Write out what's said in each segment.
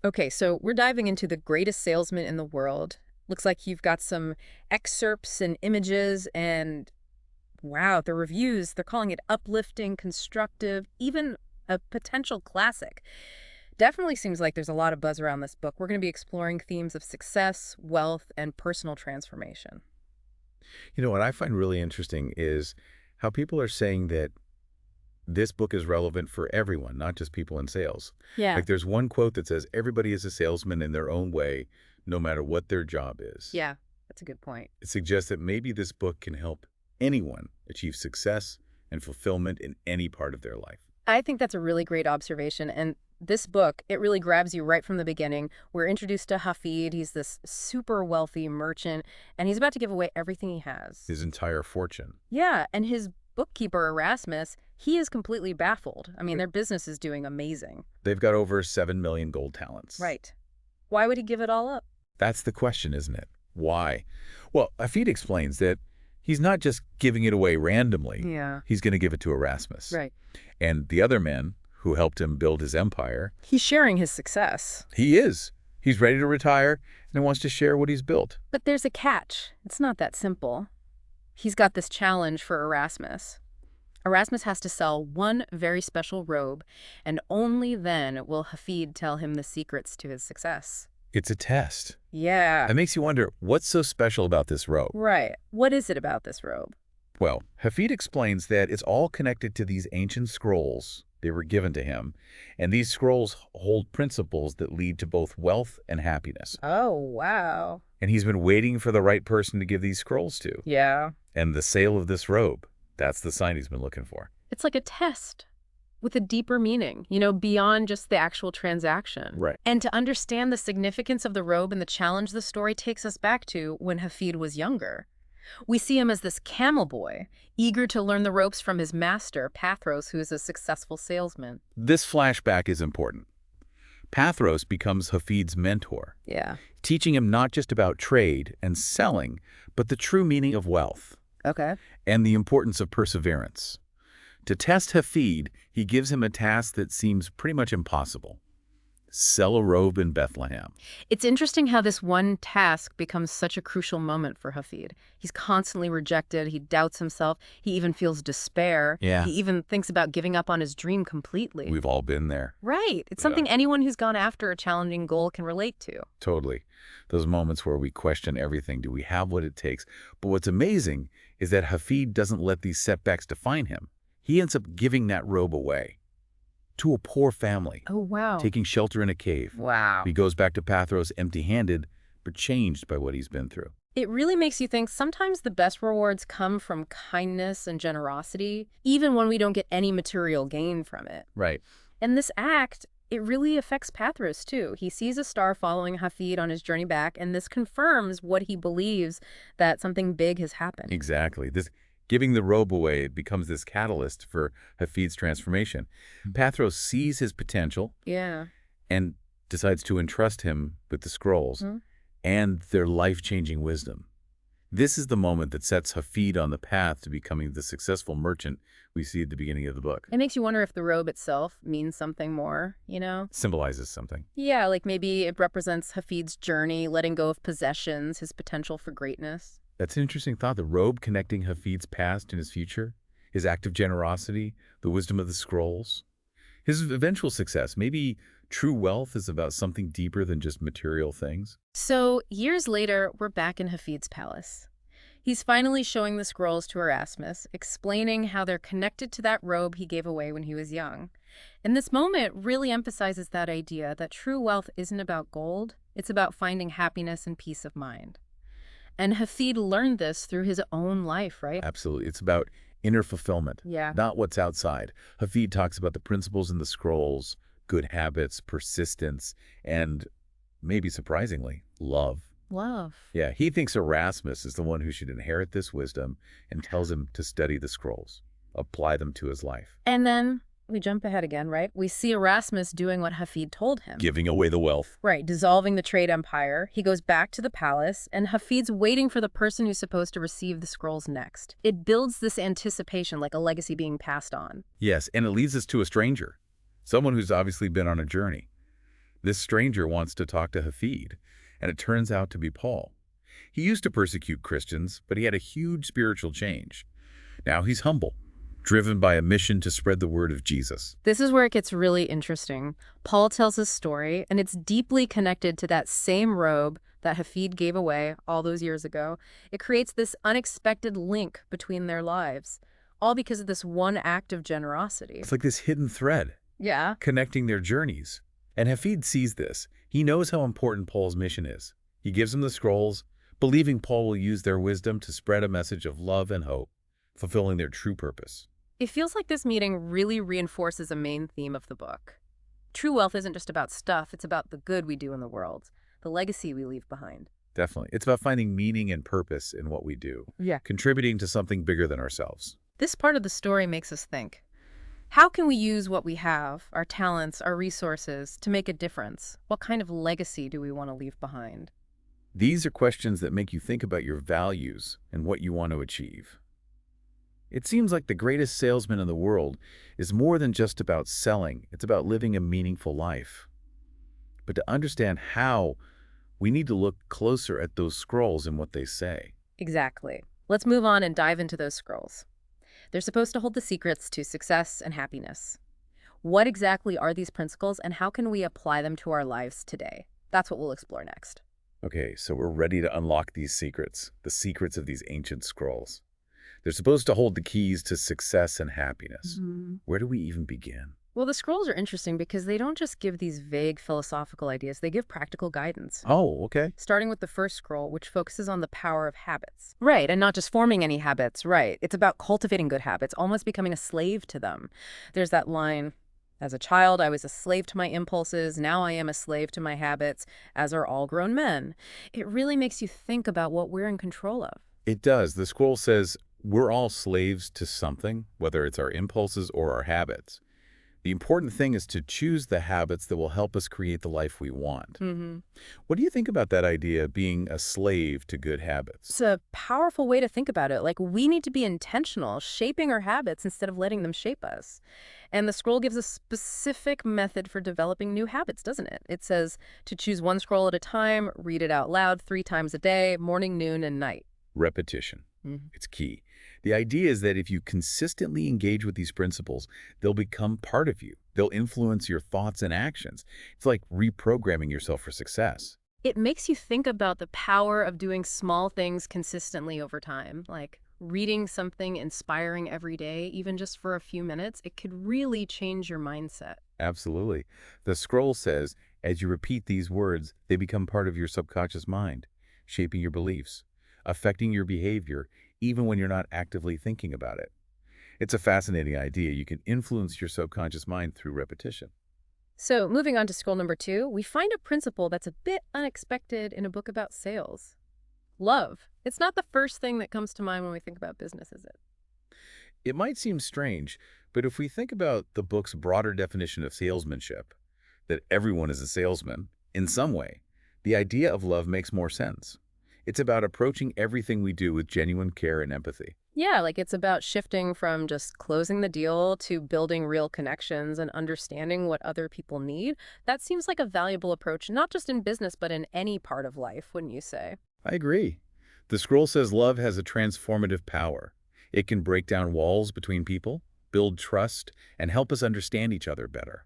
Okay, so we're diving into the greatest salesman in the world. Looks like you've got some excerpts and images, and wow, the reviews, they're calling it uplifting, constructive, even a potential classic. Definitely seems like there's a lot of buzz around this book. We're going to be exploring themes of success, wealth, and personal transformation. You know, what I find really interesting is how people are saying that this book is relevant for everyone, not just people in sales. Yeah. Like there's one quote that says, everybody is a salesman in their own way, no matter what their job is. Yeah, that's a good point. It suggests that maybe this book can help anyone achieve success and fulfillment in any part of their life. I think that's a really great observation. And this book, it really grabs you right from the beginning. We're introduced to Hafid. He's this super wealthy merchant, and he's about to give away everything he has. His entire fortune. Yeah, and his bookkeeper, Erasmus, he is completely baffled. I mean, their business is doing amazing. They've got over 7 million gold talents. Right. Why would he give it all up? That's the question, isn't it? Why? Well, Afid explains that he's not just giving it away randomly. Yeah. He's going to give it to Erasmus. Right. And the other men who helped him build his empire, He's sharing his success. he is. He's ready to retire and wants to share what he's built. But there's a catch. It's not that simple. He's got this challenge for Erasmus. Erasmus has to sell one very special robe, and only then will Hafid tell him the secrets to his success. It's a test. Yeah. It makes you wonder, what's so special about this robe? Right. What is it about this robe? Well, Hafid explains that it's all connected to these ancient scrolls. They were given to him, and these scrolls hold principles that lead to both wealth and happiness. Oh, wow. And he's been waiting for the right person to give these scrolls to. Yeah. And the sale of this robe, that's the sign he's been looking for. It's like a test with a deeper meaning, beyond just the actual transaction. Right. And to understand the significance of the robe and the challenge the story takes us back to when Hafid was younger. We see him as this camel boy, eager to learn the ropes from his master, Pathros, who is a successful salesman. This flashback is important. Pathros becomes Hafid's mentor, Yeah. teaching him not just about trade and selling, but the true meaning of wealth Okay. and the importance of perseverance. To test Hafid, he gives him a task that seems pretty much impossible. Sell a robe in Bethlehem. It's interesting how this one task becomes such a crucial moment for Hafid. He's constantly rejected. He doubts himself. He even feels despair. Yeah. He even thinks about giving up on his dream completely. We've all been there. Right. It's something anyone who's gone after a challenging goal can relate to. Totally. Those moments where we question everything. Do we have what it takes? But what's amazing is that Hafid doesn't let these setbacks define him. He ends up giving that robe away to a poor family, Oh, wow. taking shelter in a cave. Wow. He goes back to Pathros empty-handed, but changed by what he's been through. It really makes you think sometimes the best rewards come from kindness and generosity, even when we don't get any material gain from it. Right. And this act, it really affects Pathros, too. He sees a star following Hafid on his journey back, and this confirms what he believes, that something big has happened. Exactly. This giving the robe away becomes this catalyst for Hafid's transformation. Pathros sees his potential Yeah. and decides to entrust him with the scrolls and their life-changing wisdom. This is the moment that sets Hafid on the path to becoming the successful merchant we see at the beginning of the book. It makes you wonder if the robe itself means something more, Symbolizes something. Yeah, like maybe it represents Hafid's journey, letting go of possessions, his potential for greatness. That's an interesting thought. The robe connecting Hafid's past and his future, his act of generosity, the wisdom of the scrolls. His eventual success. Maybe true wealth is about something deeper than just material things. So, years later, we're back in Hafid's palace. He's finally showing the scrolls to Erasmus, explaining how they're connected to that robe he gave away when he was young. And this moment really emphasizes that idea that true wealth isn't about gold, it's about finding happiness and peace of mind. And Hafid learned this through his own life, right? Absolutely. It's about inner fulfillment, Yeah. not what's outside. Hafid talks about the principles in the scrolls, good habits, persistence, and maybe surprisingly, love. Love. Yeah, he thinks Erasmus is the one who should inherit this wisdom and tells him to study the scrolls, apply them to his life. And then we jump ahead again, right? We see Erasmus doing what Hafid told him. Giving away the wealth. Right, dissolving the trade empire. He goes back to the palace, and Hafid's waiting for the person who's supposed to receive the scrolls next. It builds this anticipation, like a legacy being passed on. Yes, and it leads us to a stranger, someone who's obviously been on a journey. This stranger wants to talk to Hafid, and it turns out to be Paul. He used to persecute Christians, but he had a huge spiritual change. Now he's humble, driven by a mission to spread the word of Jesus. This is where it gets really interesting. Paul tells his story, and it's deeply connected to that same robe that Hafid gave away all those years ago. It creates this unexpected link between their lives, all because of this one act of generosity. It's like this hidden thread, Yeah. connecting their journeys. And Hafid sees this. He knows how important Paul's mission is. He gives him the scrolls, believing Paul will use their wisdom to spread a message of love and hope, fulfilling their true purpose. It feels like this meeting really reinforces a main theme of the book. True wealth isn't just about stuff, it's about the good we do in the world, the legacy we leave behind. Definitely. It's about finding meaning and purpose in what we do, Yeah. contributing to something bigger than ourselves. This part of the story makes us think. How can we use what we have, our talents, our resources, to make a difference? What kind of legacy do we want to leave behind? These are questions that make you think about your values and what you want to achieve. It seems like the greatest salesman in the world is more than just about selling. It's about living a meaningful life. But to understand how, we need to look closer at those scrolls and what they say. Exactly. Let's move on and dive into those scrolls. They're supposed to hold the secrets to success and happiness. What exactly are these principles, and how can we apply them to our lives today? That's what we'll explore next. Okay, so we're ready to unlock these secrets, the secrets of these ancient scrolls. They're supposed to hold the keys to success and happiness. Where do we even begin? Well, the scrolls are interesting because they don't just give these vague philosophical ideas, they give practical guidance. Oh, okay. Starting with the first scroll, which focuses on the power of habits. Right, and not just forming any habits, right. It's about cultivating good habits, almost becoming a slave to them. There's that line, as a child, I was a slave to my impulses, now I am a slave to my habits, as are all grown men. It really makes you think about what we're in control of. It does. The scroll says we're all slaves to something, whether it's our impulses or our habits. The important thing is to choose the habits that will help us create the life we want. What do you think about that idea of being a slave to good habits? It's a powerful way to think about it. Like, we need to be intentional, shaping our habits instead of letting them shape us. And the scroll gives a specific method for developing new habits, doesn't it? It says to choose one scroll at a time, read it out loud 3 times a day, morning, noon, and night. Repetition. It's key. The idea is that if you consistently engage with these principles, they'll become part of you. They'll influence your thoughts and actions. It's like reprogramming yourself for success. It makes you think about the power of doing small things consistently over time, like reading something inspiring every day, even just for a few minutes. It could really change your mindset. Absolutely. The scroll says, as you repeat these words, they become part of your subconscious mind, shaping your beliefs, affecting your behavior, even when you're not actively thinking about it. It's a fascinating idea. You can influence your subconscious mind through repetition. So, moving on to scroll number 2, we find a principle that's a bit unexpected in a book about sales. Love. It's not the first thing that comes to mind when we think about business, is it? It might seem strange, but if we think about the book's broader definition of salesmanship, that everyone is a salesman, in some way, the idea of love makes more sense. It's about approaching everything we do with genuine care and empathy. Yeah, like it's about shifting from just closing the deal to building real connections and understanding what other people need. That seems like a valuable approach, not just in business, but in any part of life, wouldn't you say? I agree. The scroll says love has a transformative power. It can break down walls between people, build trust, and help us understand each other better.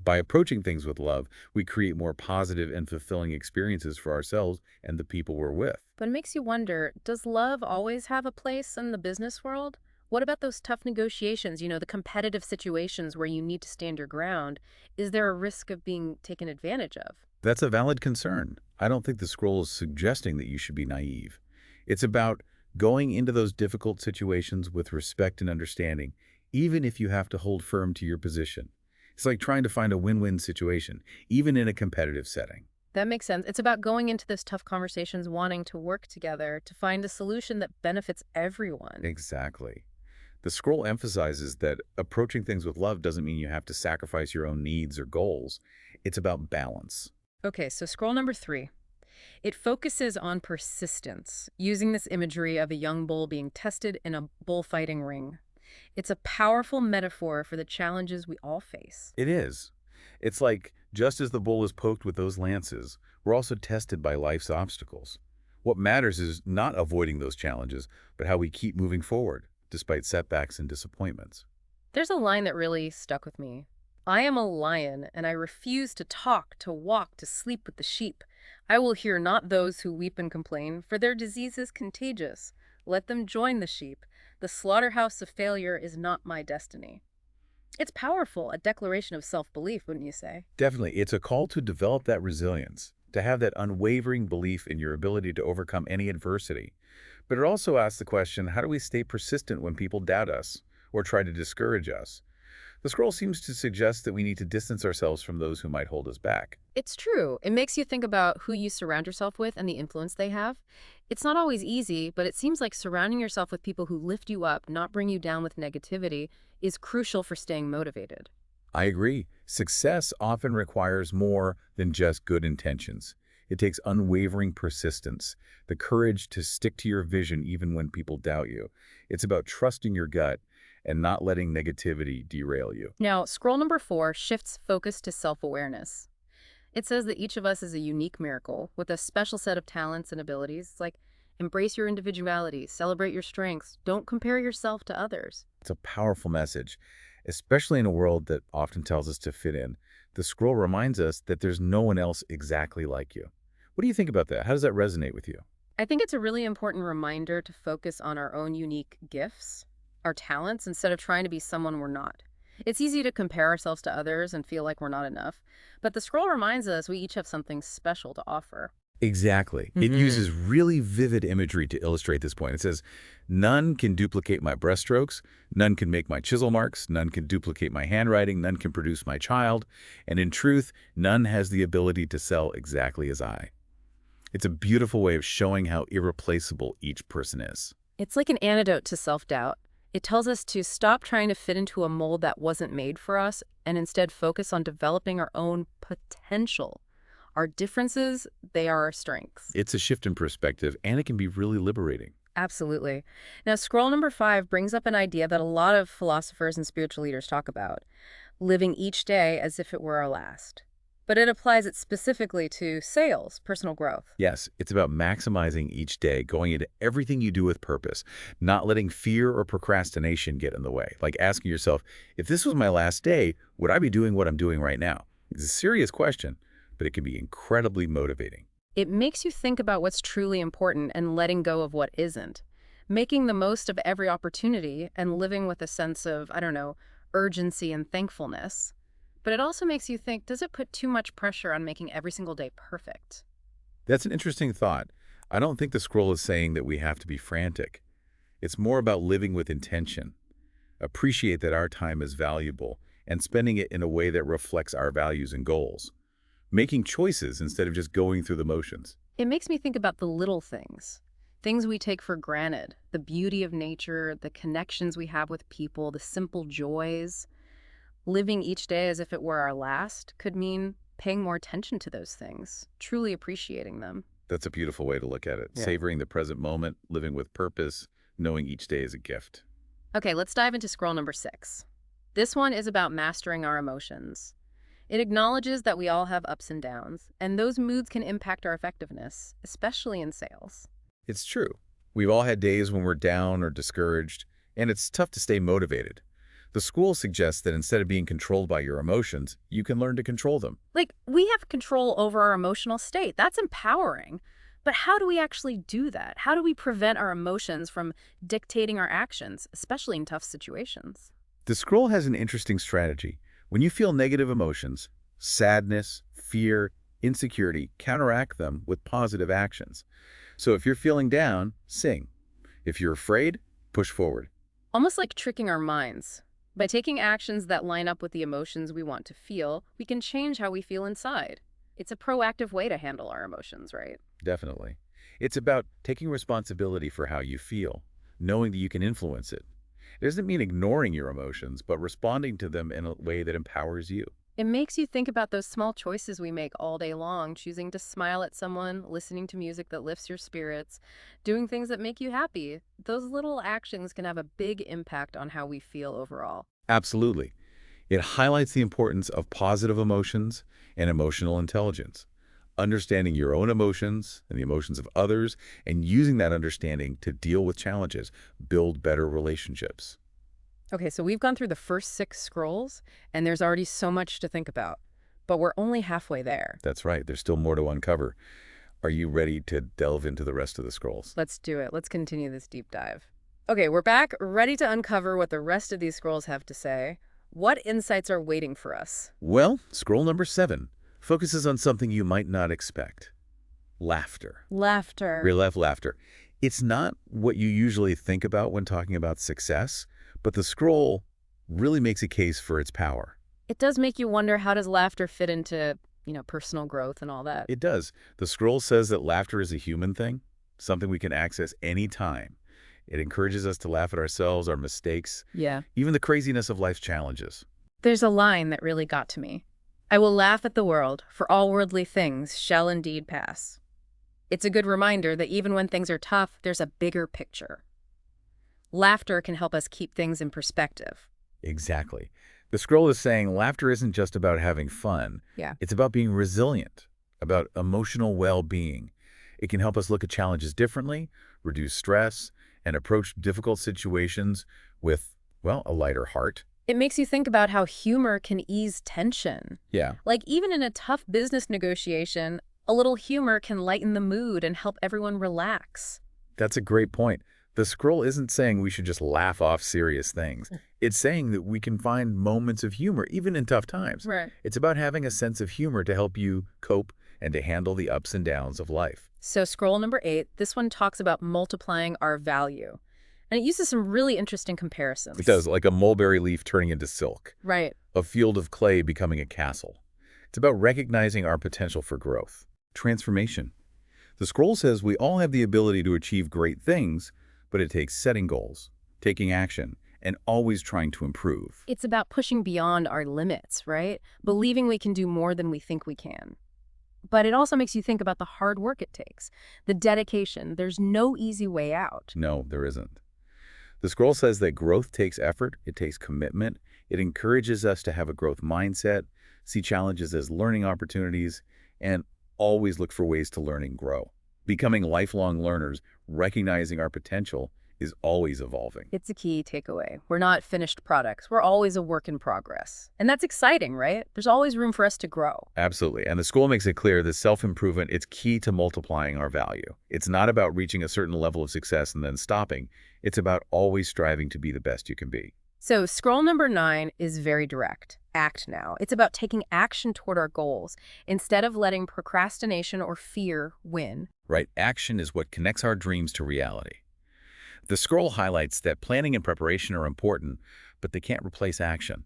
By approaching things with love, we create more positive and fulfilling experiences for ourselves and the people we're with. But it makes you wonder, does love always have a place in the business world? What about those tough negotiations, the competitive situations where you need to stand your ground? Is there a risk of being taken advantage of? That's a valid concern. I don't think the scroll is suggesting that you should be naive. It's about going into those difficult situations with respect and understanding, even if you have to hold firm to your position. It's like trying to find a win-win situation, even in a competitive setting. That makes sense. It's about going into those tough conversations wanting to work together to find a solution that benefits everyone. Exactly. The scroll emphasizes that approaching things with love doesn't mean you have to sacrifice your own needs or goals. It's about balance. Okay, so scroll number 3. It focuses on persistence, using this imagery of a young bull being tested in a bullfighting ring. It's a powerful metaphor for the challenges we all face. It is. It's like, just as the bull is poked with those lances, we're also tested by life's obstacles. What matters is not avoiding those challenges, but how we keep moving forward, despite setbacks and disappointments. There's a line that really stuck with me. I am a lion, and I refuse to talk, to walk, to sleep with the sheep. I will hear not those who weep and complain, for their disease is contagious. Let them join the sheep. The slaughterhouse of failure is not my destiny. It's powerful, a declaration of self-belief, wouldn't you say? Definitely, it's a call to develop that resilience, to have that unwavering belief in your ability to overcome any adversity. But it also asks the question, how do we stay persistent when people doubt us or try to discourage us? The scroll seems to suggest that we need to distance ourselves from those who might hold us back. It's true. It makes you think about who you surround yourself with and the influence they have. It's not always easy, but it seems like surrounding yourself with people who lift you up, not bring you down with negativity, is crucial for staying motivated. I agree. Success often requires more than just good intentions. It takes unwavering persistence, the courage to stick to your vision even when people doubt you. It's about trusting your gut and not letting negativity derail you. Now, scroll number 4 shifts focus to self-awareness. It says that each of us is a unique miracle with a special set of talents and abilities. It's like, embrace your individuality, celebrate your strengths, don't compare yourself to others. It's a powerful message, especially in a world that often tells us to fit in. The scroll reminds us that there's no one else exactly like you. What do you think about that? How does that resonate with you? I think it's a really important reminder to focus on our own unique gifts, our talents, instead of trying to be someone we're not. It's easy to compare ourselves to others and feel like we're not enough, but the scroll reminds us we each have something special to offer. Exactly. It uses really vivid imagery to illustrate this point. It says, none can duplicate my brushstrokes, none can make my chisel marks, none can duplicate my handwriting, none can produce my child, and in truth, none has the ability to sell exactly as I. It's a beautiful way of showing how irreplaceable each person is. It's like an antidote to self-doubt. It tells us to stop trying to fit into a mold that wasn't made for us and instead focus on developing our own potential. Our differences, they are our strengths. It's a shift in perspective, and it can be really liberating. Absolutely. Now, scroll number 5 brings up an idea that a lot of philosophers and spiritual leaders talk about, living each day as if it were our last. But it applies it specifically to sales, personal growth. Yes, it's about maximizing each day, going into everything you do with purpose, not letting fear or procrastination get in the way. Like asking yourself, if this was my last day, would I be doing what I'm doing right now? It's a serious question, but it can be incredibly motivating. It makes you think about what's truly important and letting go of what isn't, making the most of every opportunity and living with a sense of, I don't know, urgency and thankfulness. But it also makes you think, does it put too much pressure on making every single day perfect? That's an interesting thought. I don't think the scroll is saying that we have to be frantic. It's more about living with intention. Appreciate that our time is valuable and spending it in a way that reflects our values and goals. Making choices instead of just going through the motions. It makes me think about the little things, things we take for granted, the beauty of nature, the connections we have with people, the simple joys. Living each day as if it were our last could mean paying more attention to those things, truly appreciating them. That's a beautiful way to look at it. Yeah. Savoring the present moment, living with purpose, knowing each day is a gift. Okay, let's dive into scroll number 6. This one is about mastering our emotions. It acknowledges that we all have ups and downs, and those moods can impact our effectiveness, especially in sales. It's true. We've all had days when we're down or discouraged, and it's tough to stay motivated. The school suggests that instead of being controlled by your emotions, you can learn to control them. Like, we have control over our emotional state. That's empowering. But how do we actually do that? How do we prevent our emotions from dictating our actions, especially in tough situations? The scroll has an interesting strategy. When you feel negative emotions, sadness, fear, insecurity, counteract them with positive actions. So if you're feeling down, sing. If you're afraid, push forward. Almost like tricking our minds. By taking actions that line up with the emotions we want to feel, we can change how we feel inside. It's a proactive way to handle our emotions, right? Definitely. It's about taking responsibility for how you feel, knowing that you can influence it. It doesn't mean ignoring your emotions, but responding to them in a way that empowers you. It makes you think about those small choices we make all day long, choosing to smile at someone, listening to music that lifts your spirits, doing things that make you happy. Those little actions can have a big impact on how we feel overall. Absolutely. It highlights the importance of positive emotions and emotional intelligence, understanding your own emotions and the emotions of others, and using that understanding to deal with challenges, build better relationships. Okay, so we've gone through the first 6 scrolls, and there's already so much to think about. But we're only halfway there. That's right. There's still more to uncover. Are you ready to delve into the rest of the scrolls? Let's do it. Let's continue this deep dive. Okay, we're back, ready to uncover what the rest of these scrolls have to say. What insights are waiting for us? Well, scroll number 7 focuses on something you might not expect. Laughter. Laughter. Real-life laughter. It's not what you usually think about when talking about success, but the scroll really makes a case for its power. It does make you wonder, how does laughter fit into, personal growth and all that? It does. The scroll says that laughter is a human thing, something we can access anytime. It encourages us to laugh at ourselves, our mistakes, Yeah. even the craziness of life's challenges. There's a line that really got to me. I will laugh at the world, for all worldly things shall indeed pass. It's a good reminder that even when things are tough, there's a bigger picture. Laughter can help us keep things in perspective. Exactly. The scroll is saying laughter isn't just about having fun. Yeah. It's about being resilient, about emotional well-being. It can help us look at challenges differently, reduce stress, and approach difficult situations with, well, a lighter heart. It makes you think about how humor can ease tension. Yeah, Like, even in a tough business negotiation, a little humor can lighten the mood and help everyone relax. that's a great point. The scroll isn't saying we should just laugh off serious things. It's saying that we can find moments of humor, even in tough times. Right. It's about having a sense of humor to help you cope and to handle the ups and downs of life. So scroll number 8, this one talks about multiplying our value. And it uses some really interesting comparisons. It does, like a mulberry leaf turning into silk, Right. a field of clay becoming a castle. It's about recognizing our potential for growth, transformation. The scroll says we all have the ability to achieve great things, but it takes setting goals, taking action, and always trying to improve. It's about pushing beyond our limits, right? Believing we can do more than we think we can. But it also makes you think about the hard work it takes, the dedication. There's no easy way out. No, there isn't. The scroll says that growth takes effort, it takes commitment, it encourages us to have a growth mindset, see challenges as learning opportunities, and always look for ways to learn and grow. Becoming lifelong learners, recognizing our potential, is always evolving. It's a key takeaway. We're not finished products. We're always a work in progress. And that's exciting, right? There's always room for us to grow. Absolutely. And the school makes it clear that self-improvement is key to multiplying our value. It's not about reaching a certain level of success and then stopping. It's about always striving to be the best you can be. So scroll number 9 is very direct. Act now. It's about taking action toward our goals instead of letting procrastination or fear win. Right? Action is what connects our dreams to reality. The scroll highlights that planning and preparation are important, but they can't replace action.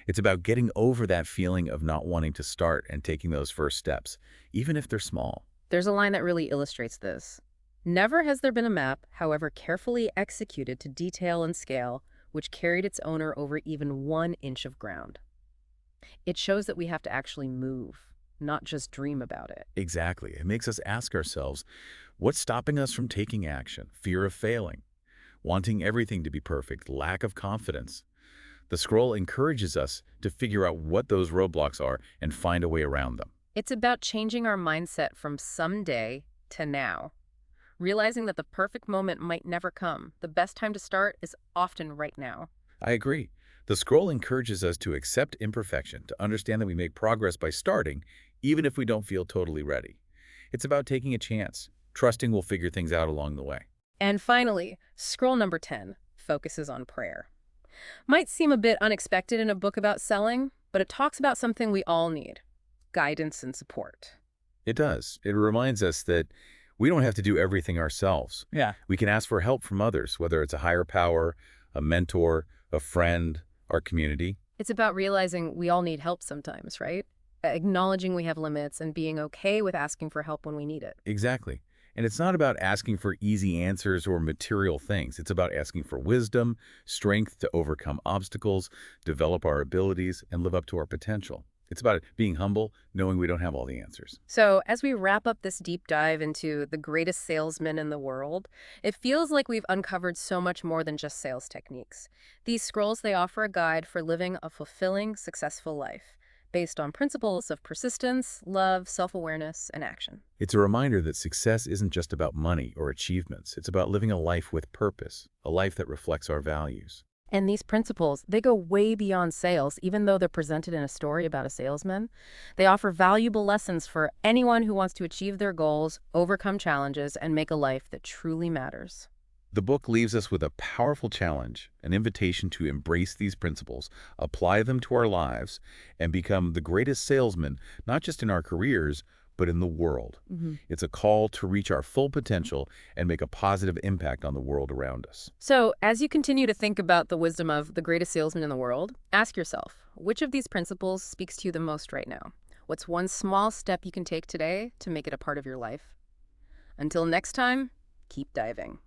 It's about getting over that feeling of not wanting to start and taking those first steps, even if they're small. There's a line that really illustrates this. Never has there been a map, however carefully executed to detail and scale, which carried its owner over even 1 inch of ground. It shows that we have to actually move, not just dream about it. Exactly. It makes us ask ourselves, what's stopping us from taking action? Fear of failing, wanting everything to be perfect, lack of confidence. The scroll encourages us to figure out what those roadblocks are and find a way around them. It's about changing our mindset from someday to now. Realizing that the perfect moment might never come. The best time to start is often right now. I agree. The scroll encourages us to accept imperfection, to understand that we make progress by starting, even if we don't feel totally ready. It's about taking a chance, trusting we'll figure things out along the way. And finally, scroll number 10 focuses on prayer. Might seem a bit unexpected in a book about selling, but it talks about something we all need: guidance and support. It does. It reminds us that we don't have to do everything ourselves. Yeah. We can ask for help from others, whether it's a higher power, a mentor, a friend, our community. It's about realizing we all need help sometimes, right? Acknowledging we have limits and being okay with asking for help when we need it. Exactly. And it's not about asking for easy answers or material things. It's about asking for wisdom, strength to overcome obstacles, develop our abilities, and live up to our potential. It's about being humble, knowing we don't have all the answers. So, as we wrap up this deep dive into the greatest salesman in the world, it feels like we've uncovered so much more than just sales techniques. These scrolls, they offer a guide for living a fulfilling, successful life based on principles of persistence, love, self-awareness, and action. It's a reminder that success isn't just about money or achievements. It's about living a life with purpose, a life that reflects our values. And these principles, they go way beyond sales, even though they're presented in a story about a salesman. They offer valuable lessons for anyone who wants to achieve their goals, overcome challenges, and make a life that truly matters. The book leaves us with a powerful challenge, an invitation to embrace these principles, apply them to our lives, and become the greatest salesman, not just in our careers, but in the world. It's a call to reach our full potential and make a positive impact on the world around us. So, as you continue to think about the wisdom of the greatest salesman in the world, ask yourself, which of these principles speaks to you the most right now? What's one small step you can take today to make it a part of your life? Until next time, keep diving.